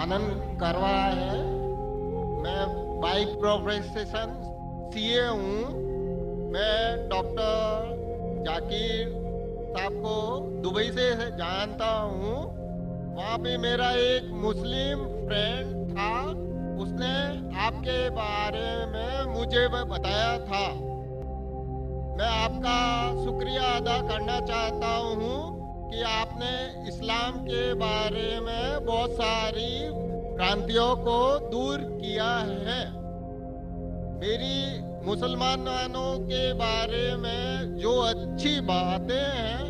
आनंद करवाया है। मैं बाई प्रोफेशन सीए हूँ। मैं डॉक्टर जाकिर साहब को दुबई से जानता हूँ। वहाँ पे मेरा एक मुस्लिम फ्रेंड था, उसने आपके बारे में मुझे बताया था। मैं आपका शुक्रिया अदा करना चाहता हूँ कि आपने इस्लाम के बारे में बहुत सारी भ्रांतियों को दूर किया है। मेरी मुसलमानों के बारे में जो अच्छी बातें हैं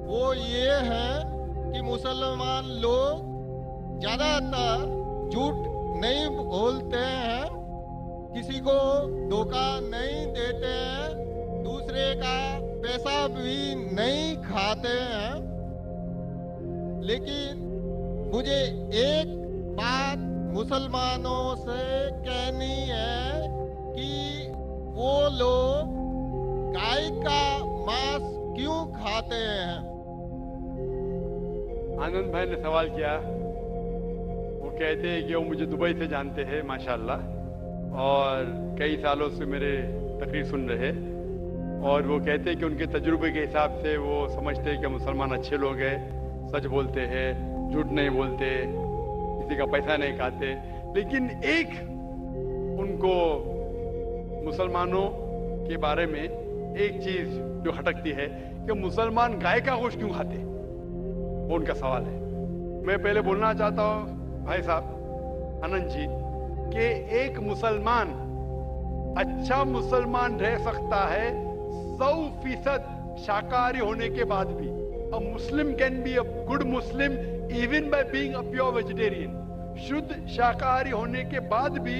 वो ये है कि मुसलमान लोग ज़्यादातर झूठ नहीं बोलते हैं, किसी को धोखा नहीं देते हैं, दूसरे का पैसा भी नहीं खाते हैं। लेकिन मुझे एक बात मुसलमानों से कहनी है कि वो लोग गाय का मांस क्यों खाते हैं। आनंद भाई ने सवाल किया। वो कहते हैं कि वो मुझे दुबई से जानते हैं माशाल्लाह, और कई सालों से मेरे तकरीर सुन रहे, और वो कहते हैं कि उनके तजुर्बे के हिसाब से वो समझते हैं कि मुसलमान अच्छे लोग हैं, सच बोलते हैं, झूठ नहीं बोलते, किसी का पैसा नहीं खाते। लेकिन एक उनको मुसलमानों के बारे में एक चीज जो खटकती है कि मुसलमान गाय का गोश्त क्यों खाते, वो उनका सवाल है। मैं पहले बोलना चाहता हूँ भाई साहब आनंद जी कि एक मुसलमान अच्छा मुसलमान रह सकता है 100% शाकाहारी होने के बाद भी। A Muslim can be a good Muslim even by being a pure vegetarian. शुद्ध शाकाहारी होने के बाद भी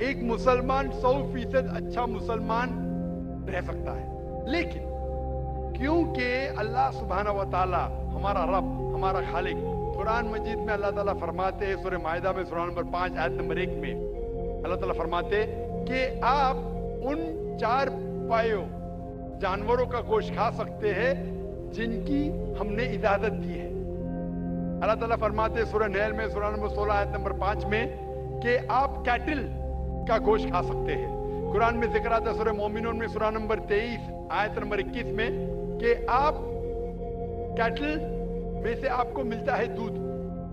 एक मुसलमान 100% अच्छा मुसलमान रह सकता है। लेकिन क्योंकि अल्लाह सुब्हानहू व तआला हमारा रब, हमारा खालिक, कुरान मजीद में अल्लाह ताला फरमाते हैं, सूरह माइदा में सूरह नंबर 5 आयत नंबर 1 में अल्लाह ताला फरमाते कि आप उन 4 पायों जानवरों का गोश्त खा सकते हैं जिनकी हमने इजाजत दी है। अल्लाह ताला फरमाते सूरह नहल में सूरह नंबर 16 आयत नंबर 5 में कि आप कैटल का गोश्त खा सकते हैं। कुरान में जिक्र आता है सूरह मोमिनून में सूरह नंबर 23 आयत नंबर 21 में कि आप कैटल में से आपको मिलता है दूध,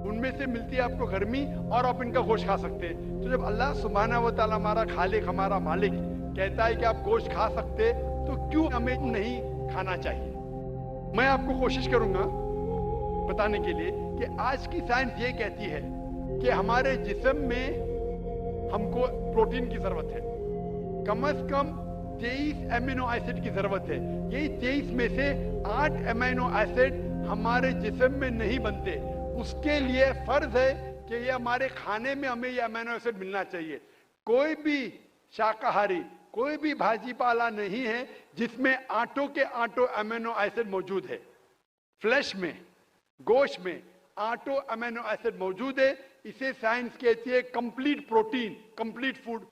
उनमें से मिलती है आपको गर्मी, और आप इनका गोश्त खा सकते हैं। तो जब अल्लाह सुब्हानहू व तआला हमारा खालिक, हमारा मालिक कहता है कि आप गोश्त खा सकते, तो क्यों हमें नहीं खाना चाहिए। मैं आपको कोशिश करूंगा बताने के लिए कि आज की साइंस ये कहती है कि हमारे जिस्म में हमको प्रोटीन की जरूरत है, कम से कम 23 एमिनो एसिड की जरूरत है। यही 23 में से 8 एमिनो एसिड हमारे जिस्म में नहीं बनते। उसके लिए फर्ज है कि ये हमारे खाने में हमें ये अमीनो एसिड मिलना चाहिए। कोई भी शाकाहारी, कोई भी भाजी पाला नहीं है जिसमें आटों के आटो अमीनो एसिड मौजूद है। फ्लैश में, गोश्त में आटो अमीनो एसिड मौजूद है। इसे साइंस कहती है कंप्लीट प्रोटीन, कंप्लीट फूड।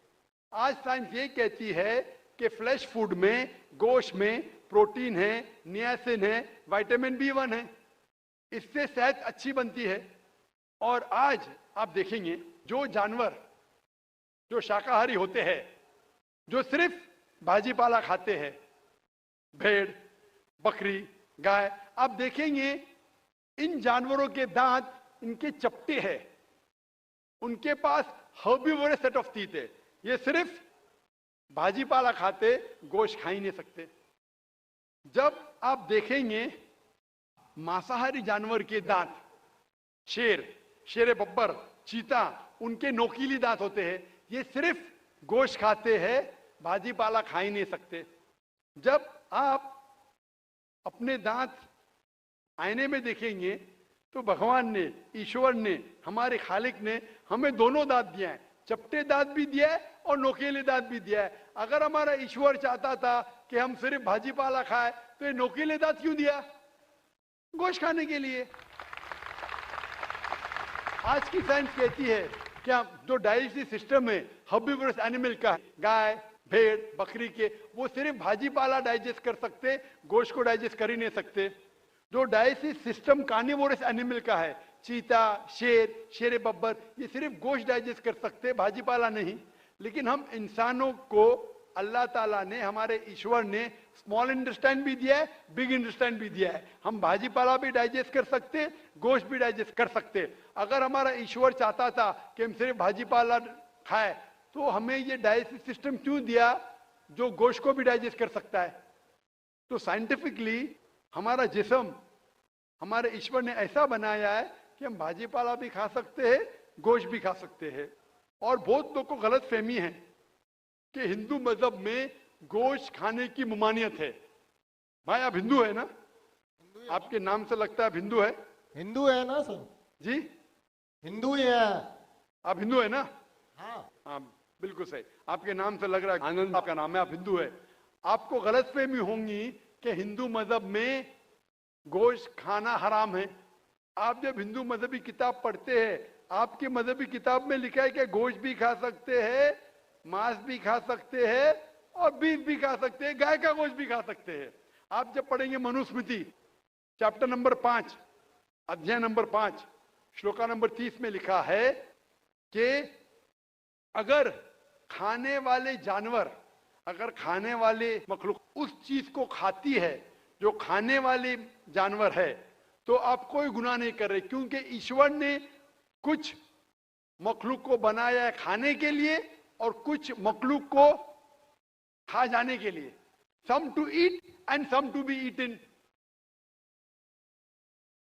आज साइंस ये कहती है कि फ्लैश फूड में, गोश्त में प्रोटीन है, नियासिन है, विटामिन B1 है, इससे सेहत अच्छी बनती है। और आज आप देखेंगे जो जानवर जो शाकाहारी होते हैं, जो सिर्फ भाजी पाला खाते हैं, भेड़, बकरी, गाय, आप देखेंगे इन जानवरों के दांत इनके चपटे हैं, उनके पास हर्बीवोरस सेट ऑफ टीथ है। ये सिर्फ भाजी पाला खाते, गोश्त खा ही नहीं सकते। जब आप देखेंगे मांसाहारी जानवर के दांत, शेर बब्बर, चीता, उनके नोकीली दांत होते हैं। ये सिर्फ गोश्त खाते हैं, भाजी पाला खा ही नहीं सकते। जब आप अपने दांत आईने में देखेंगे तो भगवान ने, ईश्वर ने, हमारे खालिक ने हमें दोनों दांत दिया है, चपटे दांत भी दिया है और नोकीले दांत भी दिया है। अगर हमारा ईश्वर चाहता था कि हम सिर्फ भाजी पाला खाए तो ये नोकीले दांत क्यों दिया? गोश्त खाने के लिए। आज की साइंस कहती है कि जो डाइजेस्टिव सिस्टम है हर्बीवोरस एनिमल का, गाय, भेड़, बकरी के, वो सिर्फ भाजी पाला डाइजेस्ट कर सकते, गोश्त को डाइजेस्ट कर ही नहीं सकते। जो डाइजेस्टिव सिस्टम कार्निवोरस एनिमल का है, चीता, शेर, शेर बब्बर, ये सिर्फ गोश्त डाइजेस्ट कर सकते हैं, भाजी पाला नहीं। लेकिन हम इंसानों को अल्लाह ताला ने, हमारे ईश्वर ने स्मॉल इंटेस्टाइन भी दिया है, बिग इंटेस्टाइन भी दिया है। हम भाजी पाला भी डाइजेस्ट कर सकते, गोश्त भी डाइजेस्ट कर सकते। अगर हमारा ईश्वर चाहता था कि हम सिर्फ भाजी पाला खाए, तो हमें ये डाइजेस्टिव सिस्टम क्यों दिया जो गोश्त को भी डाइजेस्ट कर सकता है? तो साइंटिफिकली हमारा जिस्म, हमारे ईश्वर ने ऐसा बनाया है कि हम भाजी पाला भी खा सकते हैं, गोश्त भी खा सकते हैं। और बहुत लोगों को गलत फहमी है कि हिंदू मजहब में गोश्त खाने की ममानियत है। भाई आप हिंदू है ना? आपके नाम से लगता है आप हिंदू है। हिंदू है ना सर? जी हिंदू ही है। आप हिंदू है ना? हाँ हाँ बिल्कुल सही, आपके नाम से लग रहा है, आनंद आपका नाम है, आप हिंदू है। आपको गलतफहमी होंगी कि हिंदू मजहब में गोश्त खाना हराम है। आप जब हिंदू मजहबी किताब पढ़ते हैं, आपकी मजहबी किताब में लिखा है कि गोश्त भी खा सकते हैं, मांस भी खा सकते हैं और बीफ भी खा सकते हैं, गाय का गोश्त भी खा सकते हैं। आप जब पढ़ेंगे मनुस्मृति चैप्टर नंबर 5 अध्याय नंबर 5 श्लोका नंबर 30 में लिखा है कि अगर खाने वाले जानवर, अगर खाने वाले मखलूक उस चीज को खाती है जो खाने वाले जानवर है, तो आप कोई गुनाह नहीं कर रहे, क्योंकि ईश्वर ने कुछ मखलूक को बनाया है खाने के लिए और कुछ मखलूक को खा जाने के लिए। Some to eat and some to be eaten.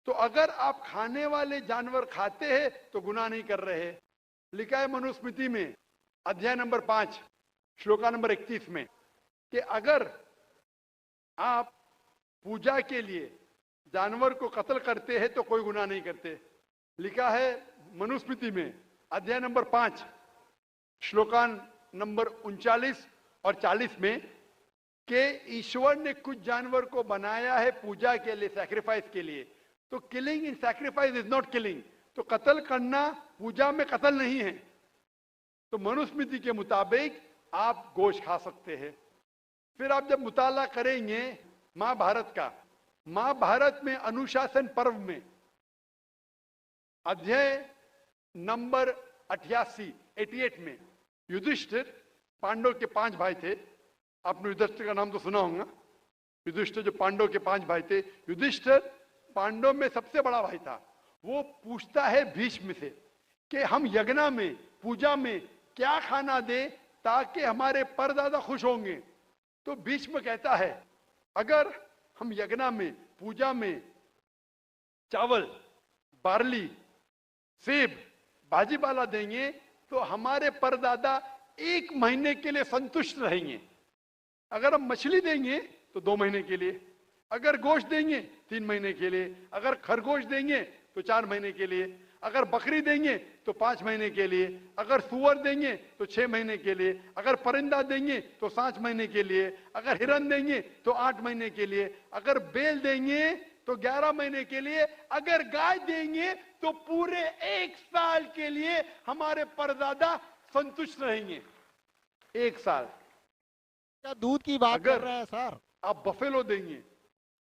तो अगर आप खाने वाले जानवर खाते हैं तो गुनाह नहीं कर रहे। लिखा है मनुस्मृति में अध्याय नंबर 5 श्लोका नंबर 31 में कि अगर आप पूजा के लिए जानवर को कत्ल करते हैं तो कोई गुनाह नहीं करते। लिखा है मनुस्मृति में अध्याय नंबर 5 श्लोकान नंबर 39 और 40 में कि ईश्वर ने कुछ जानवर को बनाया है पूजा के लिए, सैक्रिफाइस के लिए। तो killing in sacrifice is not killing. तो कत्ल करना पूजा में कत्ल नहीं है। तो मनुस्मृति के मुताबिक आप गोश्त खा सकते हैं। फिर आप जब मुताला करेंगे महाभारत का, महाभारत में अनुशासन पर्व में अध्याय नंबर 88 में युधिष्ठिर, पांडव के 5 भाई थे, आपने युधिष्ठिर का नाम तो सुना होगा। युधिष्ठिर जो पांडव के 5 भाई थे, युधिष्ठिर पांडव में सबसे बड़ा भाई था। वो पूछता है भीष्म से कि हम यज्ञ में, पूजा में क्या खाना दे ताकि हमारे परदादा खुश होंगे। तो भीष्म कहता है अगर हम यज्ञ में, पूजा में चावल, बार्ली, सेब, भाजी पाला देंगे तो हमारे परदादा 1 महीने के लिए संतुष्ट रहेंगे। अगर हम मछली देंगे तो 2 महीने के लिए, अगर गोश्त देंगे 3 महीने के लिए, अगर खरगोश देंगे तो 4 महीने के लिए, अगर बकरी देंगे तो 5 महीने के लिए, अगर सुअर देंगे तो 6 महीने के लिए, अगर परिंदा देंगे तो 7 महीने के लिए, अगर हिरन देंगे तो 8 महीने के लिए, अगर बैल देंगे तो 11 महीने के लिए, अगर गाय देंगे तो पूरे 1 साल के लिए हमारे परदादा संतुष्ट रहेंगे। 1 साल। क्या दूध की बात कर रहे हैं सर? आप बफेलो देंगे,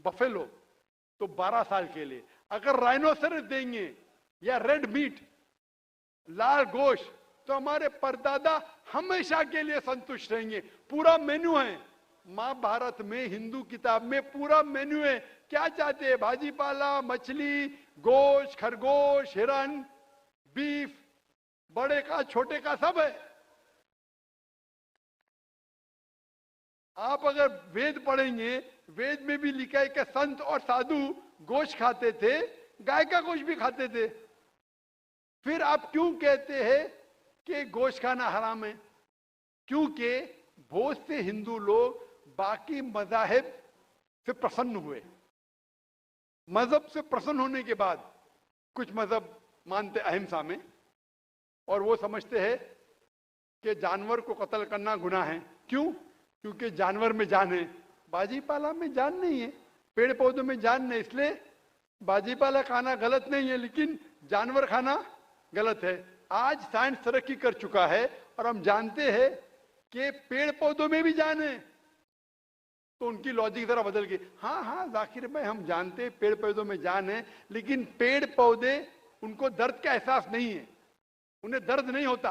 बफेलो तो 12 साल के लिए, अगर राइनोसरस देंगे या रेड मीट, लाल गोश्त, तो हमारे परदादा हमेशा के लिए संतुष्ट रहेंगे। पूरा मेन्यू है महाभारत में, हिंदू किताब में पूरा मेन्यू है। क्या चाहते हैं? भाजी पाला, मछली, गोश्त, खरगोश, हिरन, बीफ, बड़े का छोटे का सब है। आप अगर वेद पढ़ेंगे, वेद में भी लिखा है कि संत और साधु गोश्त खाते थे, गाय का गोश्त भी खाते थे। फिर आप क्यों कहते हैं कि गोश्त खाना हराम है? क्योंकि बहुत से हिंदू लोग बाकी मजाहिब से प्रसन्न हुए। मजहब से प्रसन्न होने के बाद कुछ मजहब मानते अहिंसा में, और वो समझते हैं कि जानवर को कत्ल करना गुनाह है। क्यों? क्योंकि जानवर में जान है, बाजी पाला में जान नहीं है, पेड़ पौधों में जान नहीं, इसलिए बाजी पाला खाना गलत नहीं है, लेकिन जानवर खाना गलत है। आज साइंस तरक्की कर चुका है और हम जानते हैं कि पेड़ पौधों में भी जान है। तो उनकी लॉजिक जरा बदल गई। हाँ हाँ जाकिर भाई, हम जानते हैं पेड़ पौधों में जान है, लेकिन पेड़ पौधे उनको दर्द का एहसास नहीं है, उन्हें दर्द नहीं होता।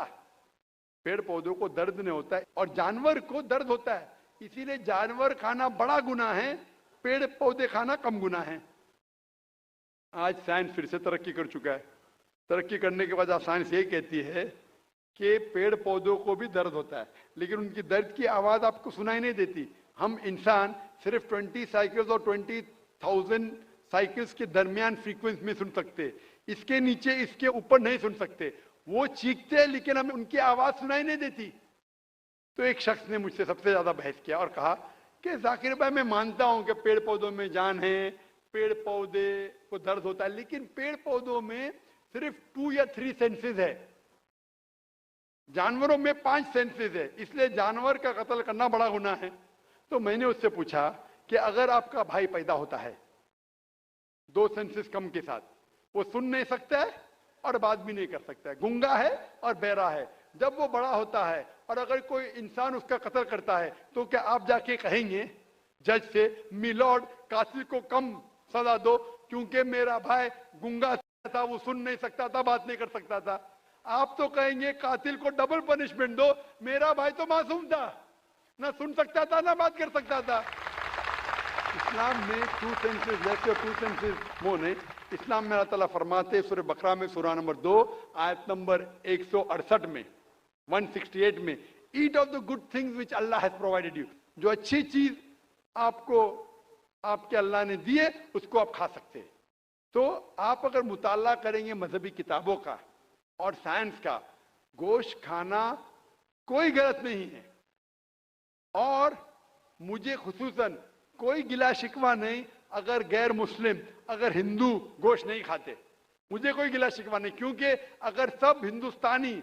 पेड़ पौधों को दर्द नहीं होता है और जानवर को दर्द होता है, इसीलिए जानवर खाना बड़ा गुनाह है, पेड़ पौधे खाना कम गुनाह है। आज साइंस फिर से तरक्की कर चुका है। तरक्की करने के बाद अब साइंस ये कहती है कि पेड़ पौधों को भी दर्द होता है, लेकिन उनकी दर्द की आवाज आपको सुनाई नहीं देती। हम इंसान सिर्फ 20 साइकिल्स और 20,000 साइकिल्स के दरमियान फ्रीक्वेंसी में सुन सकते, इसके नीचे इसके ऊपर नहीं सुन सकते। वो चीखते हैं लेकिन हमें उनकी आवाज सुनाई नहीं देती। तो एक शख्स ने मुझसे सबसे ज्यादा बहस किया और कहा कि जाकिर भाई, मैं मानता हूं कि पेड़ पौधों में जान है, पेड़ पौधे को दर्द होता है, लेकिन पेड़ पौधों में सिर्फ 2 या 3 सेंसेस है, जानवरों में 5 सेंसेस है, इसलिए जानवर का कत्ल करना बड़ा गुनाह है। तो मैंने उससे पूछा कि अगर आपका भाई पैदा होता है 2 सेंसेस कम के साथ, वो सुन नहीं सकता है और बात भी नहीं कर सकता है, गूंगा है और बहरा है, जब वो बड़ा होता है और अगर कोई इंसान उसका कत्ल करता है तो क्या आप जाके कहेंगे जज से, मिलॉर्ड कातिल को कम सजा दो क्योंकि मेरा भाई गूंगा था, वो सुन नहीं सकता था, बात नहीं कर सकता था? आप तो कहेंगे कातिल को डबल पनिशमेंट दो, मेरा भाई तो मासूम था, ना सुन सकता था ना बात कर सकता था। इस्लाम में 2 सेंसेस लेफ्ट और 2 सेंसेस मोर नहीं। इस्लाम में अल्लाह ताला फरमाते सूरह बकरा में सूरह नंबर 2 आयत नंबर 168 में 168 में, eat of the good things which Allah has provided you, जो अच्छी चीज आपको आपके अल्लाह ने दिए उसको आप खा सकते हैं। तो आप अगर मुताला करेंगे मजहबी किताबों का और साइंस का, गोश्त खाना कोई गलत नहीं है और मुझे खुसूसन कोई गिला शिकवा नहीं अगर गैर मुस्लिम, अगर हिंदू गोश्त नहीं खाते, मुझे कोई गिला शिकवा नहीं, क्योंकि अगर सब हिंदुस्तानी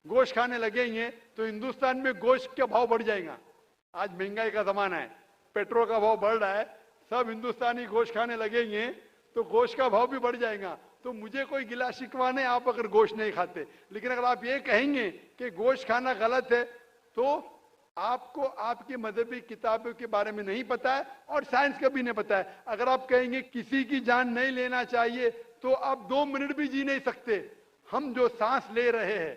गोश्त खाने लगेंगे तो हिंदुस्तान में गोश्त का भाव बढ़ जाएगा। आज महंगाई का जमाना है, पेट्रोल का भाव बढ़ रहा है, सब हिंदुस्तानी गोश्त खाने लगेंगे तो गोश्त का भाव भी बढ़ जाएगा। तो मुझे कोई गिला शिकवा नहीं आप अगर गोश्त नहीं खाते, लेकिन अगर आप ये कहेंगे कि गोश्त खाना गलत है तो आपको आपकी मजहबी किताबों के बारे में नहीं पता है और साइंस का भी नहीं पता है। अगर आप कहेंगे किसी की जान नहीं लेना चाहिए तो आप 2 मिनट भी जी नहीं सकते। हम जो सांस ले रहे हैं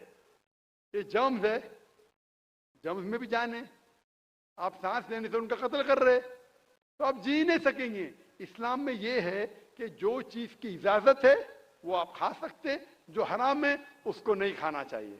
ये जर्म्स है, जर्म्स में भी जान है, आप सांस लेने से उनका कत्ल कर रहे तो आप जी नहीं सकेंगे। इस्लाम में यह है कि जो चीज की इजाजत है वो आप खा सकते, जो हराम है उसको नहीं खाना चाहिए।